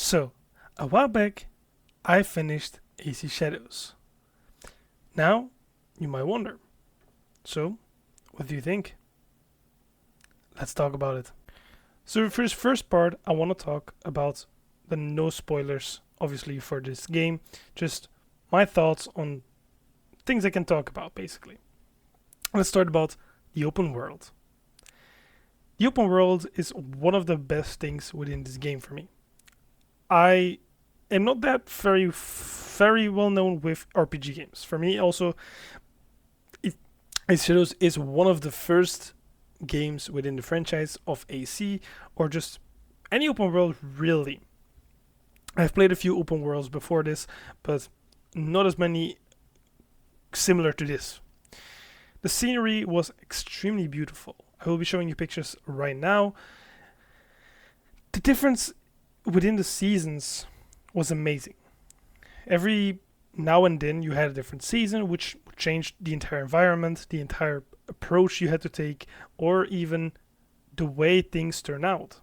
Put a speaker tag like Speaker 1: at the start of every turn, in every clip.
Speaker 1: So, a while back, I finished AC Shadows. Now, you might wonder, so, what do you think? Let's talk about it. So, for this first part, I want to talk about the no spoilers, obviously, for this game. Just my thoughts on things I can talk about, basically. Let's start about the open world. The open world is one of the best things within this game for me. I am not that very well known with RPG games. For me, also, it, Shadows is one of the first games within the franchise of AC or just any open world really. I've played a few open worlds before this, but not as many similar to this. The scenery was extremely beautiful. I will be showing you pictures right now. The difference within the seasons was amazing. Every now and then you had a different season, which changed the entire environment, the entire approach you had to take, or even the way things turn out.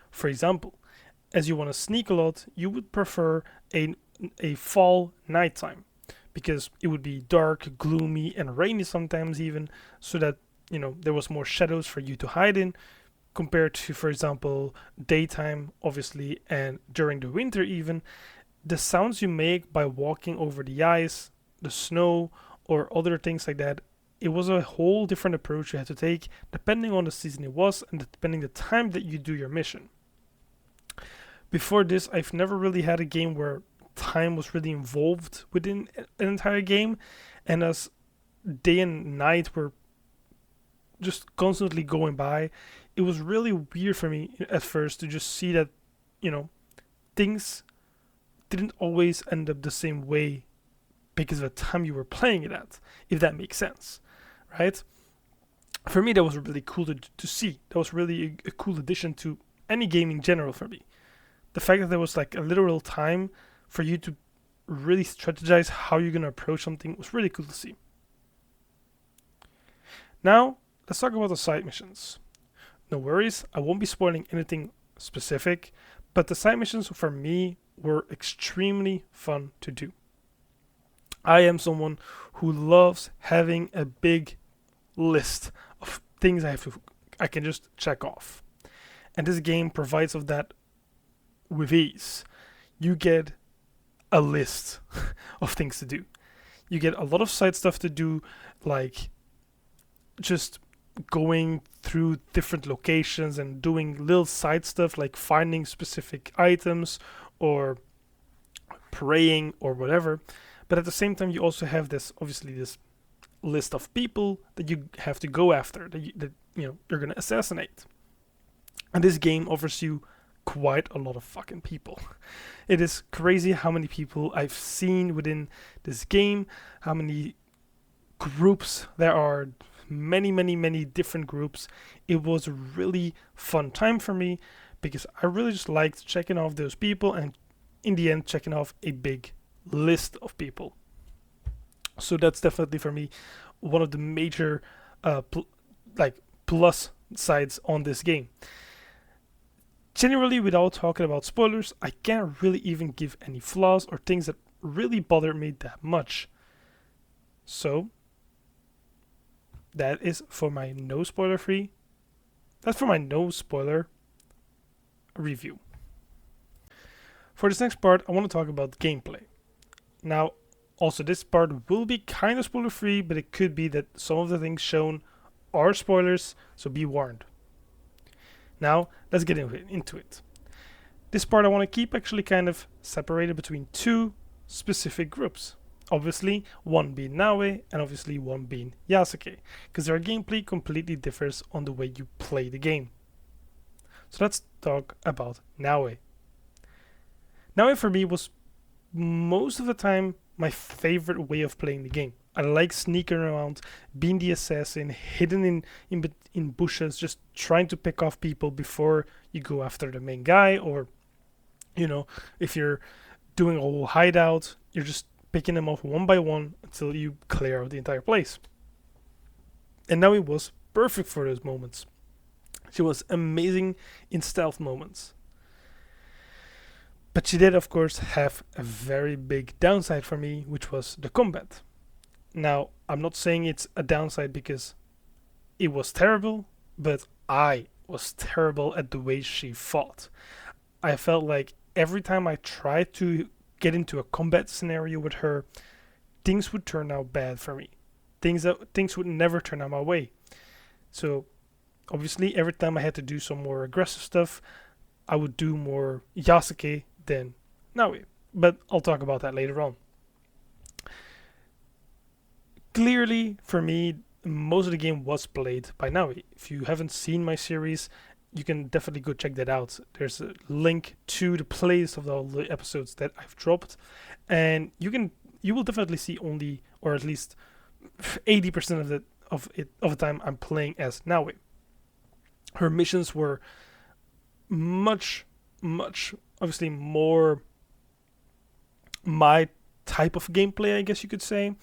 Speaker 1: For example, as you want to sneak a lot, you would prefer a fall nighttime because it would be dark, gloomy, and rainy sometimes even, so that there was more shadows for you to hide in compared to, for example, daytime, obviously, and during the winter even. The sounds you make by walking over the ice, the snow, or other things like that, it was a whole different approach you had to take depending on the season it was and depending the time that you do your mission. Before this, I've never really had a game where time was really involved within an entire game, and as day and night were just constantly going by, it was really weird for me at first to just see that, things didn't always end up the same way because of the time you were playing it at, if that makes sense, right? For me, that was really cool to see. That was really a cool addition to any game in general for me. The fact that there was like a literal time for you to really strategize how you're going to approach something was really cool to see. Now, let's talk about the side missions. No worries, I won't be spoiling anything specific, but the side missions for me were extremely fun to do. I am someone who loves having a big list of things I can just check off. And this game provides of that with ease. You get a list of things to do. You get a lot of side stuff to do, like just going through different locations and doing little side stuff like finding specific items or praying or whatever. But at the same time, you also have this list of people that you have to go after, that you're gonna assassinate. And this game offers you quite a lot of fucking people. It is crazy how many people I've seen within this game, how many groups there are, many different groups. It was a really fun time for me because I really just liked checking off those people and in the end checking off a big list of people. So that's definitely for me one of the major plus sides on this game. Generally, without talking about spoilers, I can't really even give any flaws or things that really bothered me that much. So that is for my no spoiler free. That's for my no spoiler review. For this next part, I want to talk about gameplay. Now, also this part will be kind of spoiler free, but it could be that some of the things shown are spoilers, so be warned. Now, let's get into it. This part I want to keep actually kind of separated between two specific groups. Obviously, one being Naue and obviously one being Yasuke, because their gameplay completely differs on the way you play the game. So let's talk about Naue. Naue for me was most of the time my favorite way of playing the game. I like sneaking around, being the assassin, hidden in bushes, just trying to pick off people before you go after the main guy, or if you're doing a whole hideout, you're just picking them off one by one until you clear out the entire place. And now it was perfect for those moments. She was amazing in stealth moments. But she did, of course, have a very big downside for me, which was the combat. Now, I'm not saying it's a downside because it was terrible, but I was terrible at the way she fought. I felt like every time I tried to get into a combat scenario with her, things would turn out bad for me. Things would never turn out my way. So obviously, every time I had to do some more aggressive stuff, I would do more Yasuke than Naui. But I'll talk about that later on. Clearly, for me, most of the game was played by Naui. If you haven't seen my series, you can definitely go check that out. There's a link to the playlist of all the episodes that I've dropped, and you will definitely see only, or at least 80% of the time I'm playing as Naui. Her missions were much obviously more my type of gameplay, I guess you could say.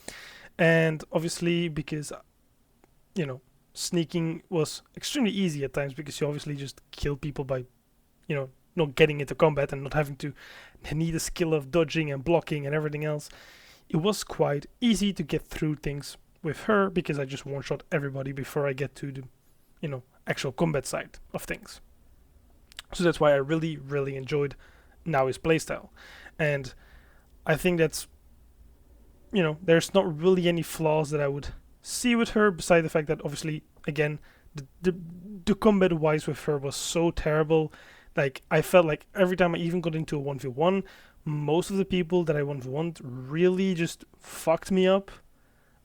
Speaker 1: And obviously because sneaking was extremely easy at times because you obviously just kill people by not getting into combat and not having to need a skill of dodging and blocking and everything else. It was quite easy to get through things with her because I just one shot everybody before I get to the actual combat side of things. So that's why I really enjoyed Naui's playstyle. And I think that's there's not really any flaws that I would see with her, beside the fact that obviously, again, the combat wise with her was so terrible. Like, I felt like every time I even got into a 1v1, most of the people that I 1v1'd really just fucked me up,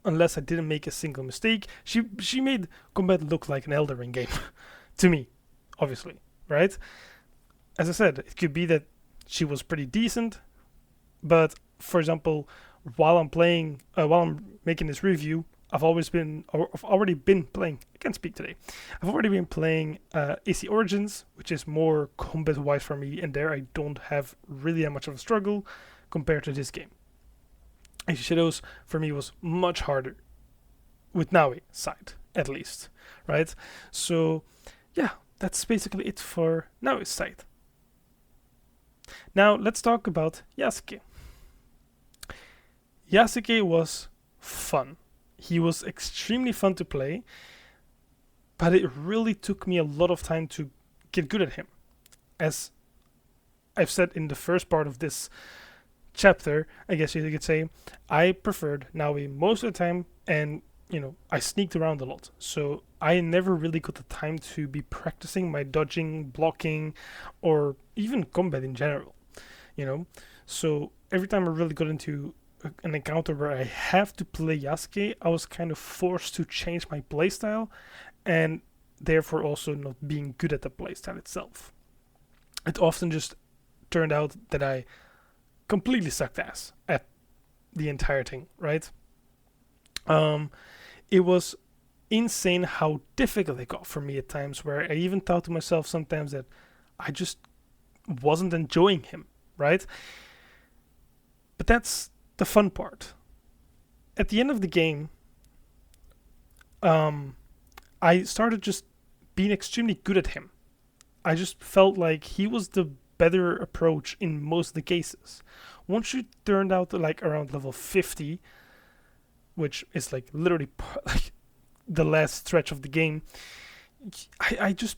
Speaker 1: unless I didn't make a single mistake. She made combat look like an Elden Ring game, to me, obviously, right? As I said, it could be that she was pretty decent, but for example, while I'm making this review, I've already been playing. I can't speak today. I've already been playing AC Origins, which is more combat-wise for me, and there I don't have really that much of a struggle compared to this game. AC Shadows for me was much harder, with Naui side at least, right? So yeah, that's basically it for Naui's side. Now let's talk about Yasuke. Yasuke was fun. He was extremely fun to play, but it really took me a lot of time to get good at him. As I've said in the first part of this chapter, I guess you could say, I preferred Naui most of the time, and I sneaked around a lot. So I never really got the time to be practicing my dodging, blocking, or even combat in general. So every time I really got into an encounter where I have to play Yasuke, I was kind of forced to change my playstyle, and therefore also not being good at the playstyle itself. It often just turned out that I completely sucked ass at the entire thing, right? It was insane how difficult it got for me at times, where I even thought to myself sometimes that I just wasn't enjoying him, right? But that's the fun part. At the end of the game, I started just being extremely good at him. I just felt like he was the better approach in most of the cases. Once you turned out to like around level 50, which is like literally like the last stretch of the game, I just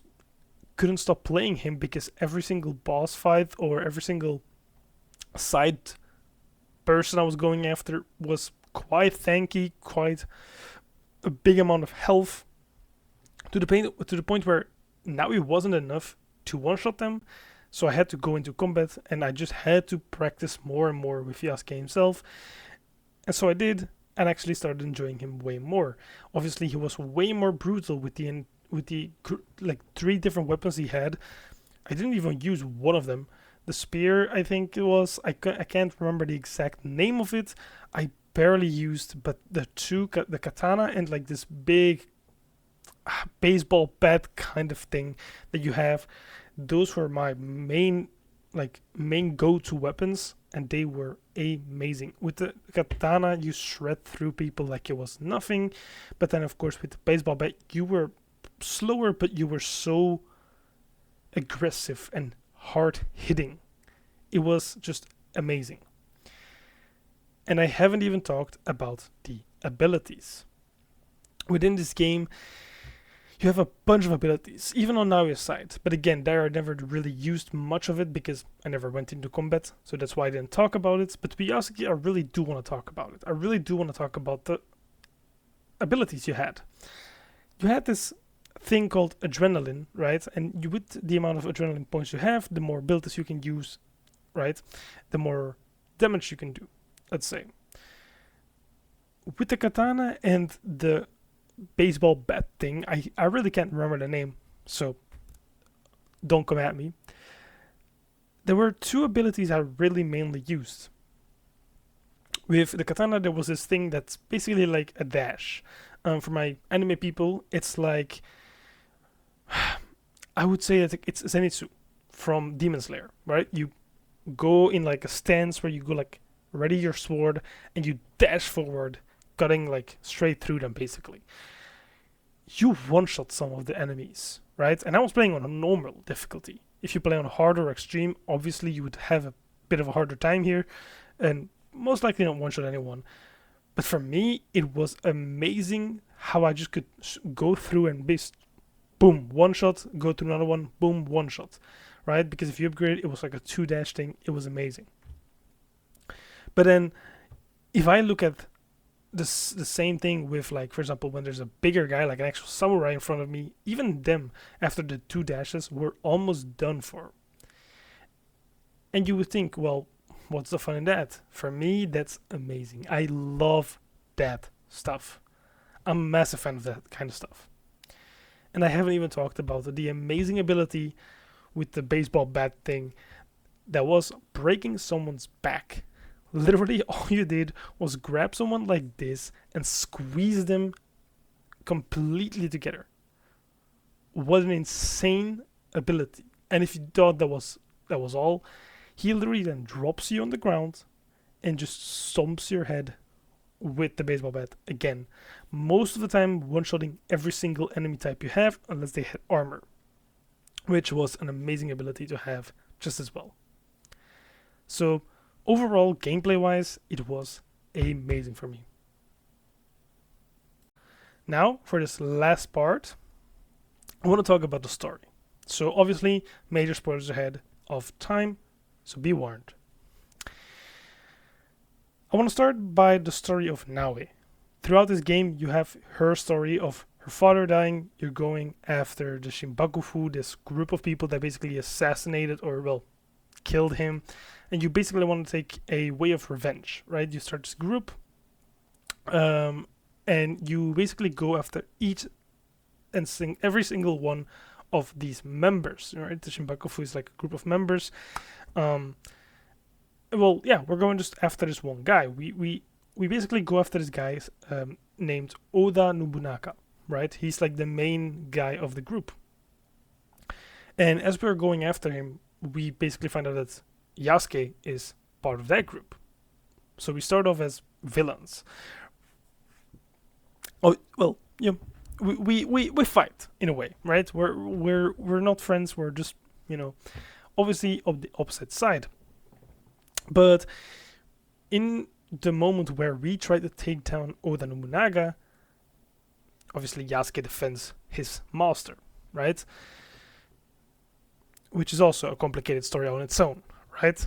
Speaker 1: couldn't stop playing him because every single boss fight or every single side person I was going after was quite tanky, quite a big amount of health, to the point where now it wasn't enough to one-shot them, so I had to go into combat and I just had to practice more and more with Yasuke himself. And so I did, and actually started enjoying him way more. Obviously, he was way more brutal with the like 3 different weapons he had. I didn't even use one of them. The spear, I think it was. I can't remember the exact name of it. I barely used, but the katana and like this big baseball bat kind of thing that you have, those were my main go-to weapons, and they were amazing. With the katana, you shred through people like it was nothing, but then of course with the baseball bat, you were slower, but you were so aggressive and hard hitting. It was just amazing. And I haven't even talked about the abilities. Within this game, you have a bunch of abilities, even on Naoya's side. But again, there I never really used much of it because I never went into combat, so that's why I didn't talk about it. But to be honest, I really do want to talk about it. I really do want to talk about the abilities you had. You had this thing called adrenaline, right? And with the amount of adrenaline points you have, the more abilities you can use, right? The more damage you can do, let's say. With the katana and the baseball bat thing, I really can't remember the name, so don't come at me. There were two abilities I really mainly used. With the katana, there was this thing that's basically like a dash. For my anime people, it's like I would say that it's Zenitsu from Demon Slayer, right? You go in like a stance where you go like ready your sword and you dash forward, cutting like straight through them basically. You one-shot some of the enemies, right? And I was playing on a normal difficulty. If you play on hard or extreme, obviously you would have a bit of a harder time here and most likely not one-shot anyone. But for me, it was amazing how I just could go through and boom, one shot, go to another one, boom, one shot, right? Because if you upgrade, it was like a 2-dash thing. It was amazing. But then, if I look at the same thing with, like, for example, when there's a bigger guy, like an actual samurai in front of me, even them, after the 2 dashes, were almost done for. And you would think, well, what's the fun in that? For me, that's amazing. I love that stuff. I'm a massive fan of that kind of stuff. And I haven't even talked about the amazing ability with the baseball bat thing that was breaking someone's back. Literally, all you did was grab someone like this and squeeze them completely together. What an insane ability. And if you thought that was all, he literally then drops you on the ground and just stomps your head with the baseball bat again. Most of the time one-shotting every single enemy type you have unless they had armor, which was an amazing ability to have just as well. So overall, gameplay-wise, it was amazing for me. Now, for this last part, I want to talk about the story. So obviously, major spoilers ahead of time, so be warned. I want to start by the story of Naoe. Throughout this game, you have her story of her father dying. You're going after the Shinbakufu, this group of people that basically assassinated or, well, killed him. And you basically want to take a way of revenge, right? You start this group, and you basically go after each and every single one of these members, right? The Shinbakufu is like a group of members. Well, yeah, we're going just after this one guy. We basically go after this guy named Oda Nobunaga, right? He's like the main guy of the group. And as we're going after him, we basically find out that Yasuke is part of that group. So we start off as villains. Oh, well, yeah, we fight in a way, right? We're not friends. We're just, obviously of the opposite side. But in the moment where we try to take down Oda Nobunaga, obviously Yasuke defends his master, right? Which is also a complicated story on its own, right?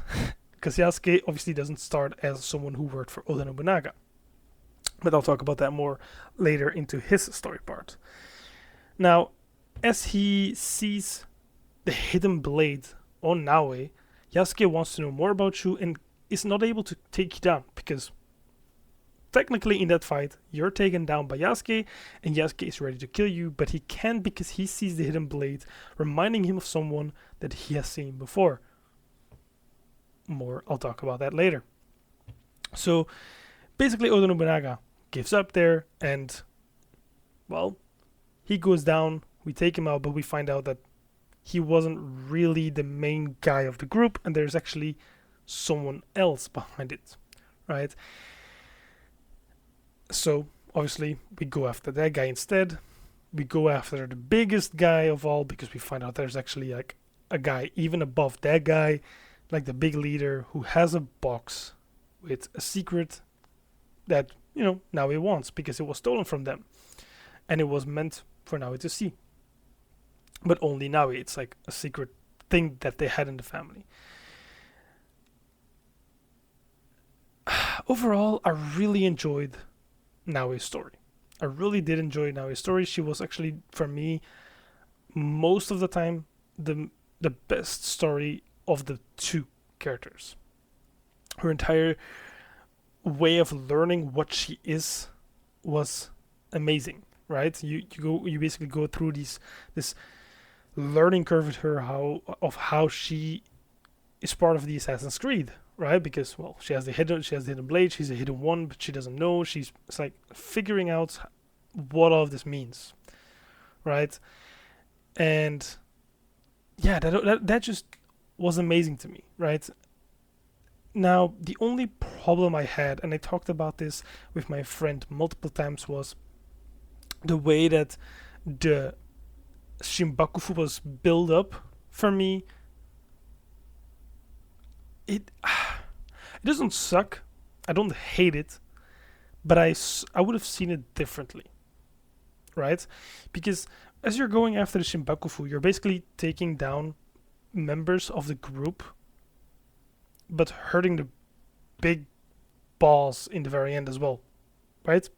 Speaker 1: Because Yasuke obviously doesn't start as someone who worked for Oda Nobunaga. But I'll talk about that more later into his story part. Now, as he sees the hidden blade on Naoe, Yasuke wants to know more about you and is not able to take you down because technically in that fight you're taken down by Yasuke and Yasuke is ready to kill you, but he can't because he sees the hidden blade reminding him of someone that he has seen before. More, I'll talk about that later. So basically Oda Nobunaga gives up there and, well, he goes down, we take him out, but we find out that he wasn't really the main guy of the group, and there's actually someone else behind it, right? So, obviously, we go after that guy instead. We go after the biggest guy of all, because we find out there's actually like a guy even above that guy, like the big leader who has a box with a secret that, Naoe wants because it was stolen from them. And it was meant for Naoe to see. But only Naoe. It's like a secret thing that they had in the family. Overall, I really enjoyed Naoe's story. I really did enjoy Naoe's story. She was actually, for me, most of the time, the best story of the two characters. Her entire way of learning what she is was amazing, right? You basically go through this learning curve with her how she is part of the Assassin's Creed, right? Because she has the hidden blade, she's a hidden one, but she doesn't know. It's like figuring out what all of this means, right? And yeah, that just was amazing to me, right? Now, the only problem I had, and I talked about this with my friend multiple times, was the way that the Shimbakufu was built up for me. It doesn't suck. I don't hate it, but I would have seen it differently, right? Because as you're going after the Shimbakufu, you're basically taking down members of the group, but hurting the big boss in the very end as well, right?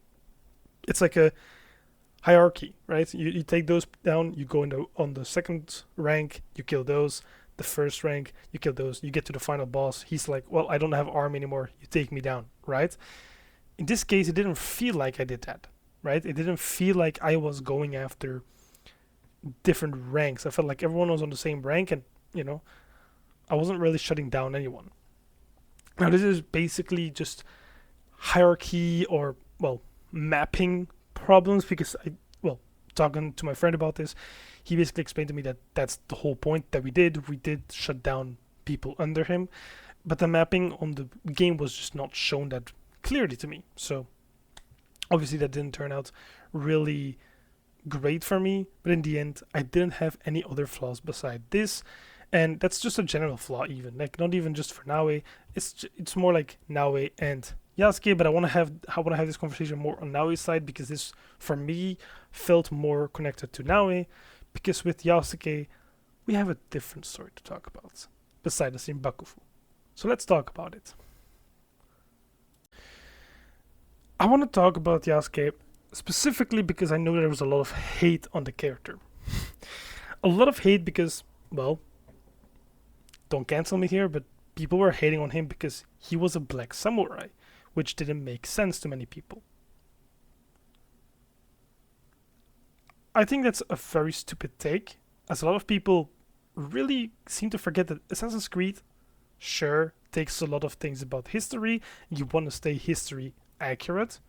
Speaker 1: It's like a hierarchy, right? You take those down, you go on the second rank, you kill those. The first rank, you kill those. You get to the final boss. He's like, well, I don't have arm anymore. You take me down, right? In this case, it didn't feel like I did that, right? It didn't feel like I was going after different ranks. I felt like everyone was on the same rank, and I wasn't really shutting down anyone. Now, this is basically just hierarchy or, mapping problems because talking to my friend about this, he basically explained to me that that's the whole point that we did. We did shut down people under him, but the mapping on the game was just not shown that clearly to me. So obviously that didn't turn out really great for me, but in the end, I didn't have any other flaws beside this. And that's just a general flaw, even like not even just for Naoe. It's more like Naoe and Yasuke, but I want to have this conversation more on Naoe's side because this for me felt more connected to Naoe, because with Yasuke we have a different story to talk about besides the Shimbakufu. So let's talk about it. I want to talk about Yasuke specifically because I know there was a lot of hate on the character. A lot of hate because, don't cancel me here, but people were hating on him because he was a black samurai, which didn't make sense to many people. I think that's a very stupid take, as a lot of people really seem to forget that Assassin's Creed, sure, takes a lot of things about history. You want to stay history accurate,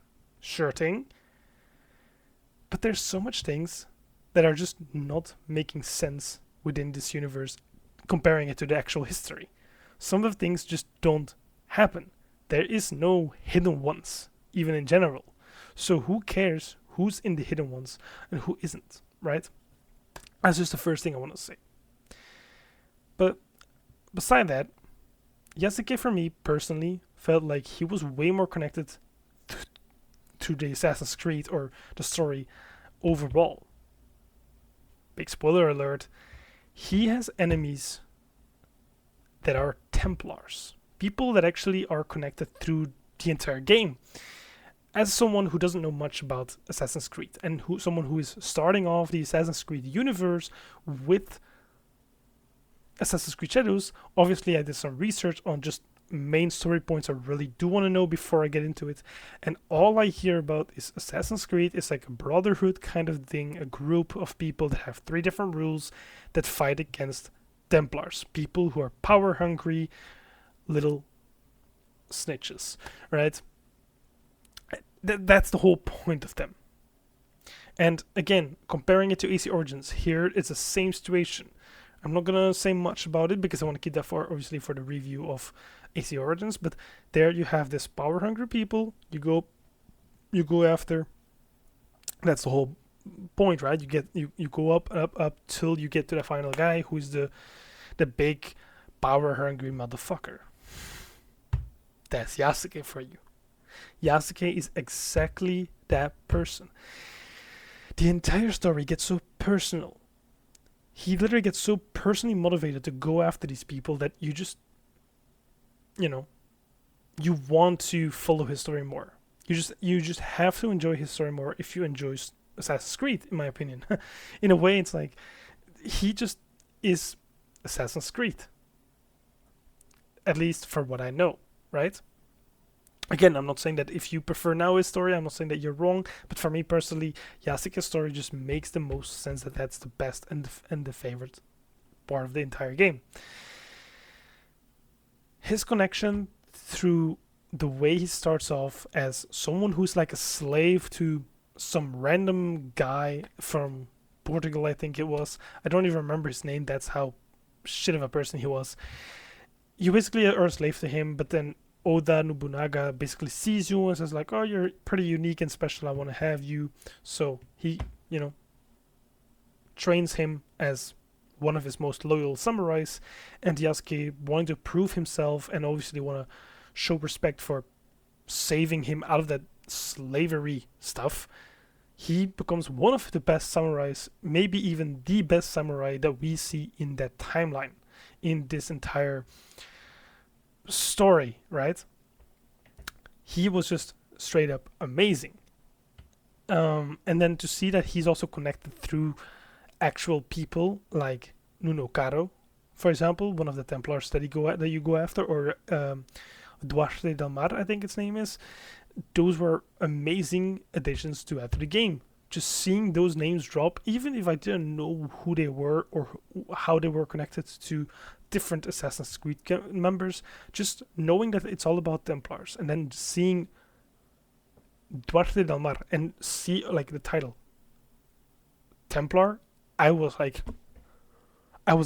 Speaker 1: sure thing. But there's so much things that are just not making sense within this universe, comparing it to the actual history. Some of the things just don't happen. There is no hidden ones, even in general. So who cares who's in the hidden ones and who isn't, right? That's just the first thing I want to say. But beside that, Yasuke for me personally felt like he was way more connected to the Assassin's Creed or the story overall. Big spoiler alert, he has enemies that are Templars. People that actually are connected through the entire game. As someone who doesn't know much about Assassin's Creed and someone who is starting off the Assassin's Creed universe with Assassin's Creed Shadows, obviously I did some research on just main story points I really do want to know before I get into it. And all I hear about is Assassin's Creed is like a brotherhood kind of thing, a group of people that have 3 different rules that fight against Templars, people who are power hungry, little snitches, right? That's the whole point of them. And again, comparing it to AC Origins, here it's the same situation. I'm not gonna say much about it because I want to keep that for obviously for the review of AC Origins. But there you have this power hungry people. You go after. That's the whole point, right? You go up till you get to the final guy, who's the big power-hungry motherfucker. That's Yasuke for you. Yasuke is exactly that person. The entire story gets so personal. He literally gets so personally motivated to go after these people that you just, you want to follow his story more. You just have to enjoy his story more if you enjoy Assassin's Creed, in my opinion. In a way, it's like he just is Assassin's Creed. At least for what I know, right? Again, I'm not saying that if you prefer Nao's story, I'm not saying that you're wrong, but for me personally, Yasuke's story just makes the most sense, that that's the best and the favorite part of the entire game. His connection through the way he starts off as someone who's like a slave to some random guy from Portugal, I think it was. I don't even remember his name, that's how shit of a person he was. You basically are a slave to him, but then Oda Nobunaga basically sees you and says like, oh, you're pretty unique and special, I want to have you. So he, trains him as one of his most loyal samurais, and Yasuke, wanting to prove himself and obviously want to show respect for saving him out of that slavery stuff, he becomes one of the best samurais, maybe even the best samurai that we see in that timeline, in this entire story, right? He was just straight up amazing. And then to see that he's also connected through actual people like Nuno Caro, for example, one of the Templars that you go after, or Duarte del Mar, I think its name is. Those were amazing additions to add to the game. Just seeing those names drop, even if I didn't know who they were or how they were connected to different Assassin's Creed members, just knowing that it's all about Templars, and then seeing Duarte del Mar and see like the title Templar, I was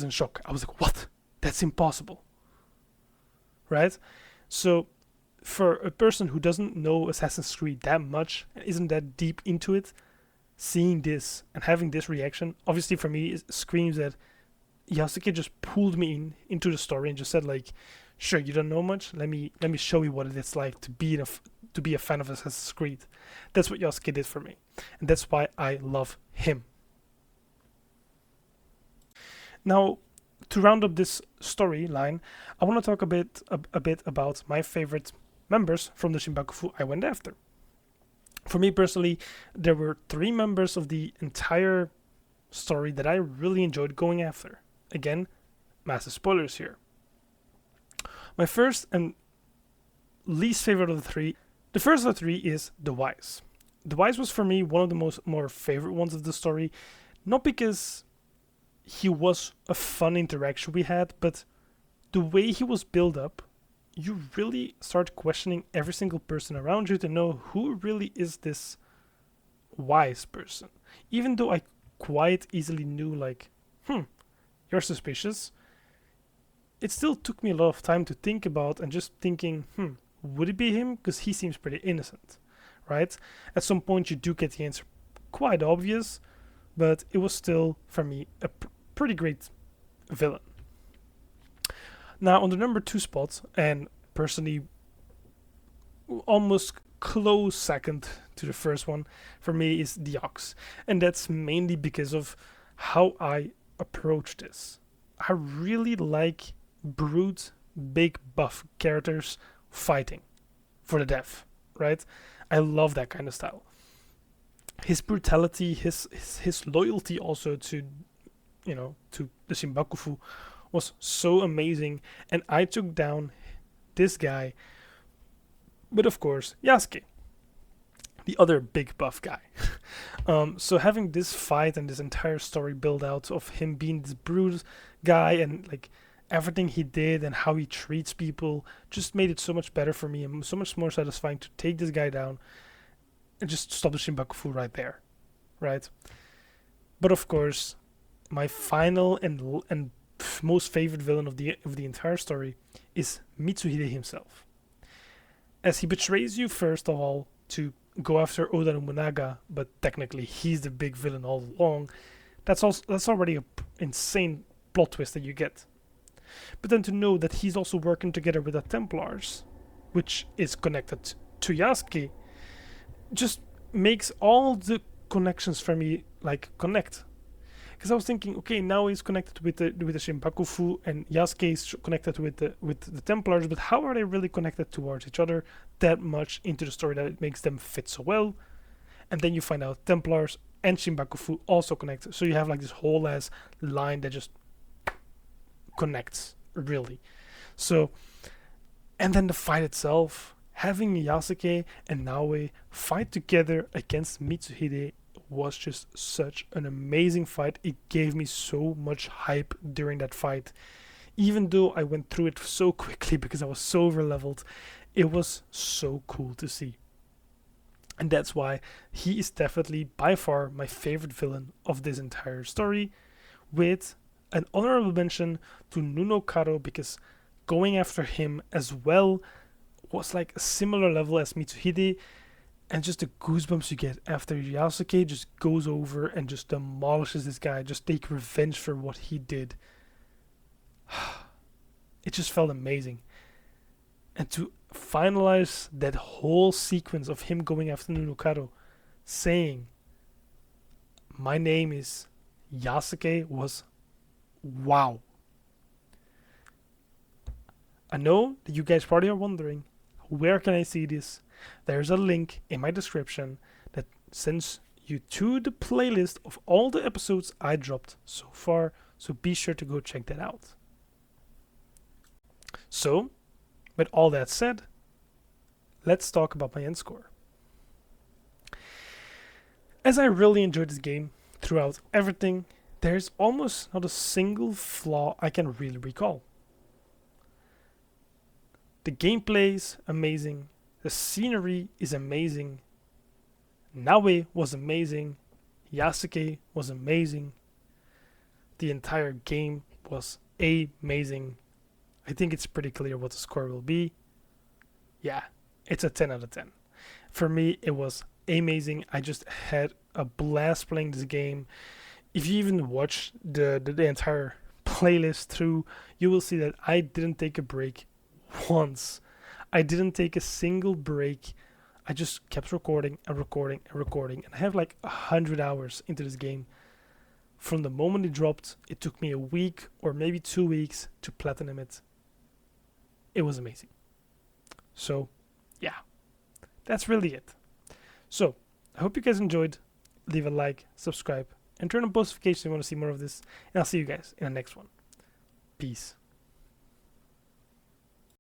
Speaker 1: in shock. I was like, what? That's impossible. Right? So for a person who doesn't know Assassin's Creed that much and isn't that deep into it, seeing this and having this reaction, obviously for me, it screams that Yasuke just pulled me into the story and just said like, sure, you don't know much, let me show you what it is like to be a fan of Assassin's Creed. That's what Yasuke did for me, and that's why I love him. Now, to round up this storyline, I want to talk a bit about my favorite members from the Shinbakufu I went after. For me personally, there were 3 members of the entire story that I really enjoyed going after. Again, massive spoilers here. My first and least favorite of the 3, the first of the 3 is the Wise. The Wise was for me one of the more favorite ones of the story, not because he was a fun interaction we had, but the way he was built up, you really start questioning every single person around you to know who really is this Wise person. Even though I quite easily knew like, you're suspicious, it still took me a lot of time to think about and just thinking, would it be him? Because he seems pretty innocent, right? At some point you do get the answer quite obvious, but it was still, for me, a pretty great villain. Now, on the number 2 spot, and personally almost close second to the first one, for me is the Ox. And that's mainly because of how I approach this. I really like brute, big, buff characters fighting for the death, right? I love that kind of style. His brutality, his loyalty also to the Shinbakufu was so amazing, and I took down this guy with, of course, Yasuke, the other big buff guy. So having this fight and this entire story build out of him being this brute guy and like everything he did and how he treats people just made it so much better for me and so much more satisfying to take this guy down and just stop the Shinbakufu right there, right? But of course, my final and most favorite villain of the entire story is Mitsuhide himself, as he betrays you first of all to go after Oda Nobunaga, but technically he's the big villain all along. That's already an insane plot twist that you get. But then to know that he's also working together with the Templars, which is connected to Yasuke, just makes all the connections for me like connect. Because I was thinking, okay, now he's connected with the Shinpakufu, and Yasuke is connected with the Templars, but how are they really connected towards each other that much into the story that it makes them fit so well? And then you find out Templars and Shinpakufu also connect, so you have like this whole ass line that just connects really. So, and then the fight itself, having Yasuke and Naoe fight together against Mitsuhide was just such an amazing fight. It gave me so much hype during that fight. Even though I went through it so quickly because I was so overleveled, it was so cool to see. And that's why he is definitely by far my favorite villain of this entire story, with an honorable mention to Nuno Karo, because going after him as well was like a similar level as Mitsuhide, and just the goosebumps you get after Yasuke just goes over and just demolishes this guy, just take revenge for what he did. It just felt amazing. And to finalize that whole sequence of him going after Nunokado, saying, "My name is Yasuke," was wow. I know that you guys probably are wondering, where can I see this? There's a link in my description that sends you to the playlist of all the episodes I dropped so far, so be sure to go check that out. So, with all that said, let's talk about my end score. As I really enjoyed this game throughout everything, there's almost not a single flaw I can really recall. The gameplay is amazing, the scenery is amazing, Naoe was amazing, Yasuke was amazing, the entire game was amazing. I think it's pretty clear what the score will be. Yeah, it's a 10 out of 10. For me, it was amazing. I just had a blast playing this game. If you even watch the entire playlist through, you will see that I didn't take a break once. I didn't take a single break. I just kept recording and recording and recording. And I have like 100 hours into this game. From the moment it dropped, it took me a week or maybe 2 weeks to platinum it. It was amazing. So, yeah, that's really it. So, I hope you guys enjoyed. Leave a like, subscribe, and turn on post notifications if you want to see more of this. And I'll see you guys in the next one. Peace.